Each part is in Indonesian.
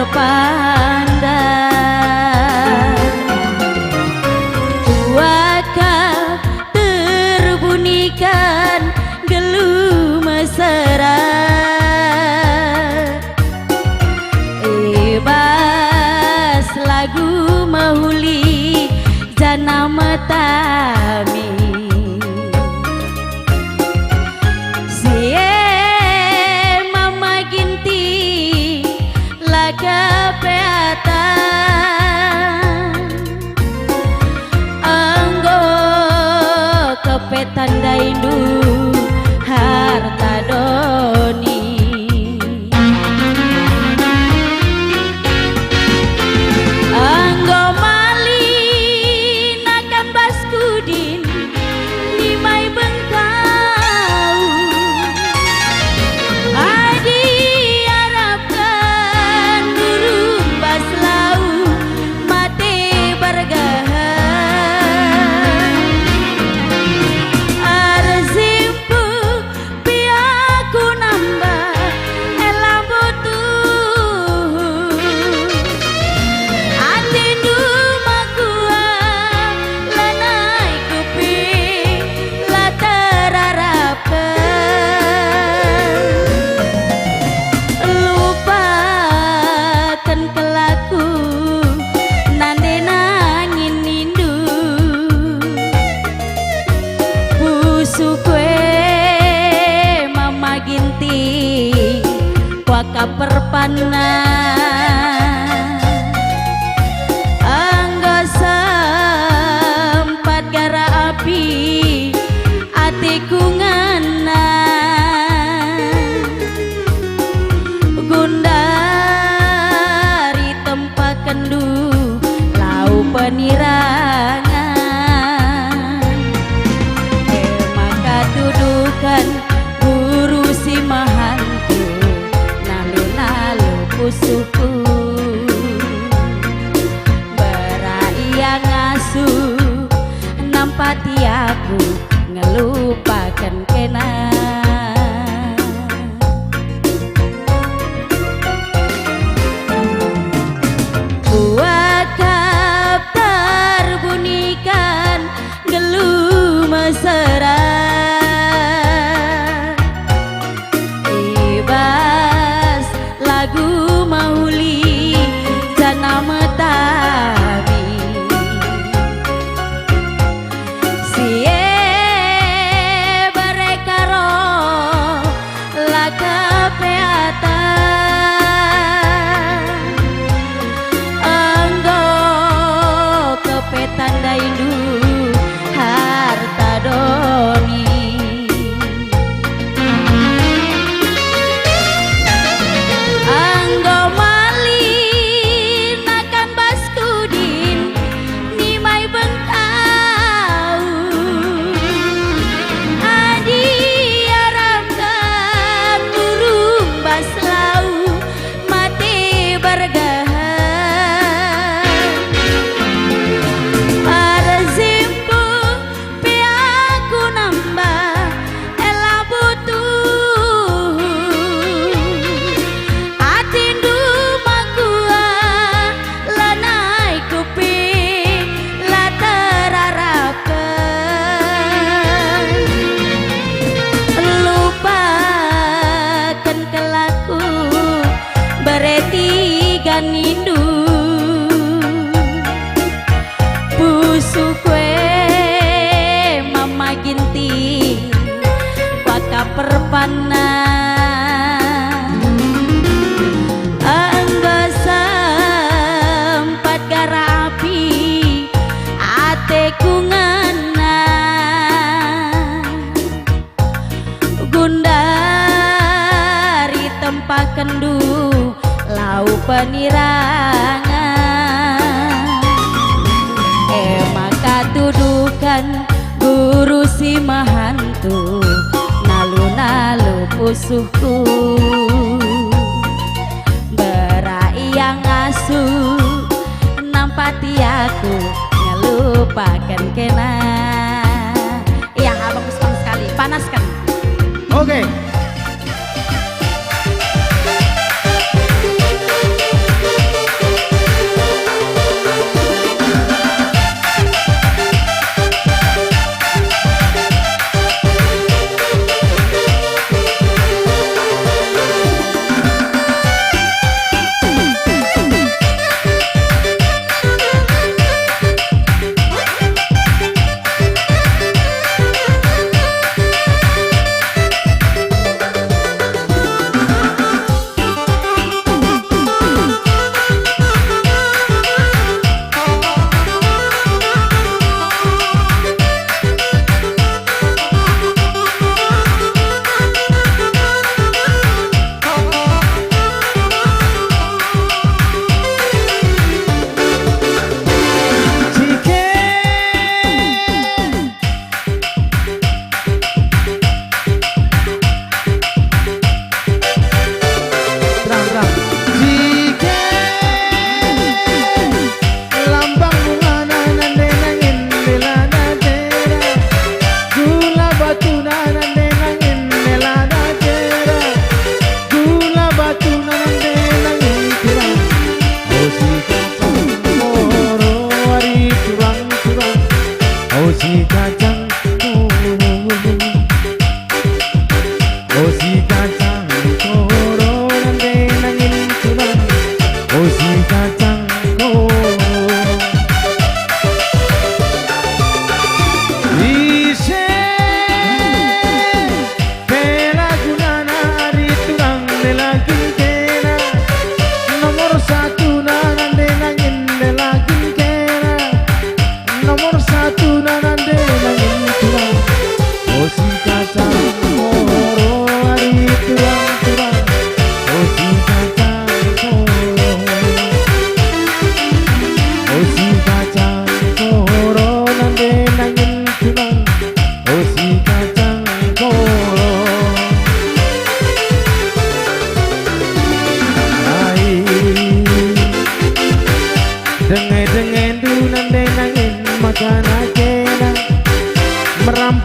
terpandang. Wakaf terbunyikan gelu mesra, ibas lagu mahuli jana metami. Sie mama ginti laga peatan, anggo kepetan daindu harta doni. Anggo mali nakan baskudin nimai bengkau, adi harapkan burung baslau mate bargahan. Arzimpu piaku nambah elang butuh, atindu makua lanai kuping la terharapkan. Lupakan kelaku nande nangin nindu, busuk kue mama ginti waka perpana. Anggo sempat gara api atiku ngana, gundari tempat kendu lau penirangan. Maka tudukan guru si mahantu nalu-nalu pusuku, berai yang ngasuh nampati aku ngelupakan kena. Wakaf terbunyikan gelu mesra, ibas lagu mahuli jana metami. Sie berekaro laga peatan, anggo kepetan daindu harta doni. Anggo mali nakan baskudin nimai bengkau, adi harapkan burung baslau mati bargahan. Arzimpu piaku nambah ela butuh, atindu makua lanai kuping la terharapkan. Lupakan kelaku bereti ganindu, busuk kue mama ginti waka perpana. Anggo sempat gara api ateku ngana, gundari tempat kendu lau penirangan. Maka tudukan guru si mahantu nalu-nalu pusuhku, berai yang ngasuh nampati aku ngelupakan kena. Iya, bagus sekali, panaskan. Oke.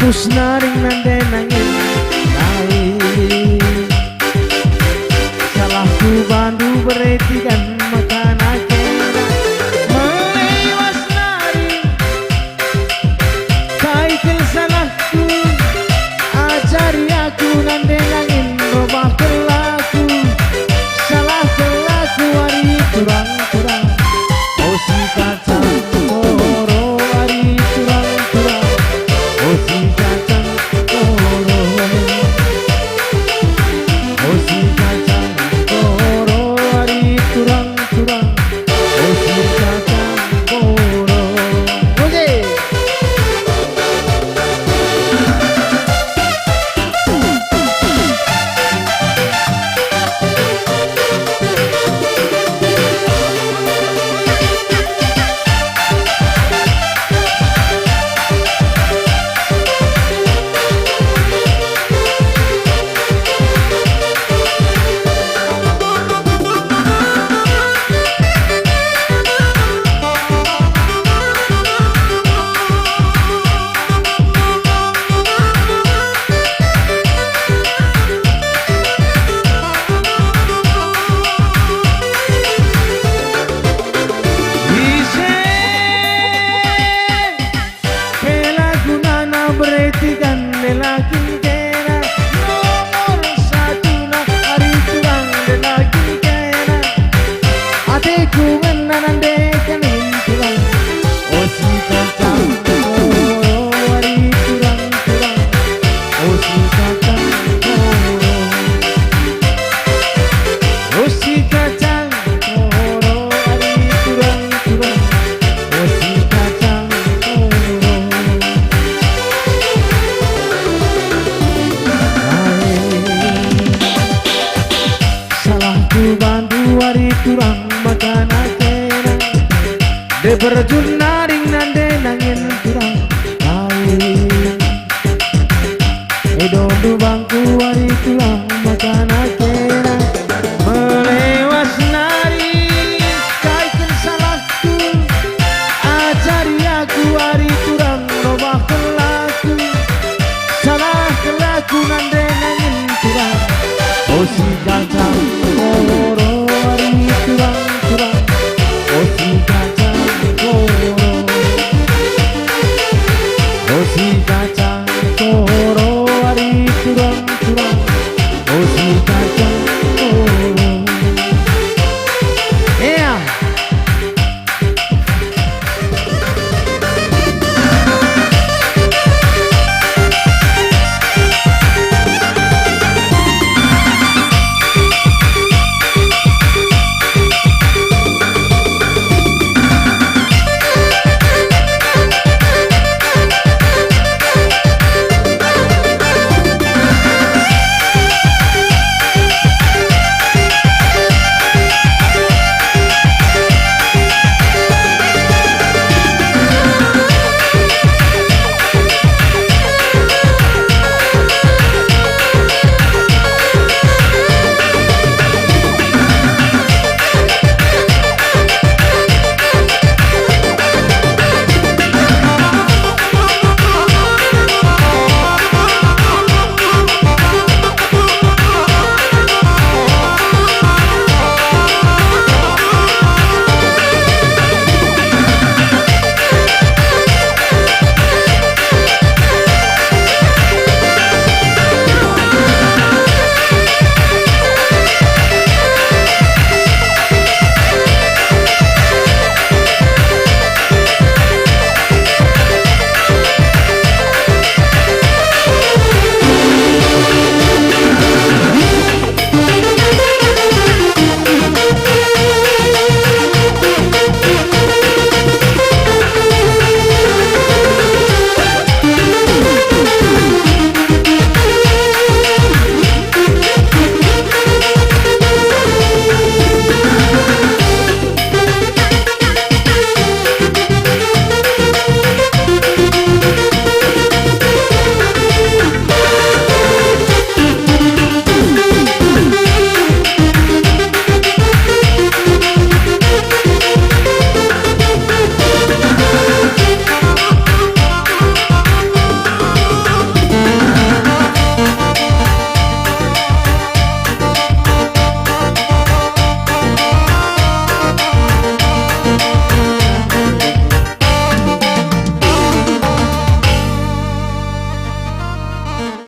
Terus naring nande nangin naik. Salahku bandu beretikan makan akena melewas naring. Kaikil salahku ajari aku nande nangin robah kelaku. Salah kelaku hari kurang-kurang. Oh si kacang koro hari kurang-kurang. Oh si kacang koro. Oh si kacang koro hari kurang-kurang. Oh si kacang koro. Oke. Beretikan lelaki kena nomor satu nak hari kurang lelaki kena. Hatiku menanande kanin kurang. Oh si kacang koro hari kurang-kurang. Oh si kacang koro. Oh si kacang koro hari kurang-kurang. Oh si kacang koro. Salahku bantu hari kurang makan akena. De berjun naring nande nangin kurang lain. Edondu bangku hari kurang makan akena. Melewas nari kaikin salahku. Ajari aku hari kurang robah kelaku. Salah kelaku nande nangin kurang. Oh si kacang koro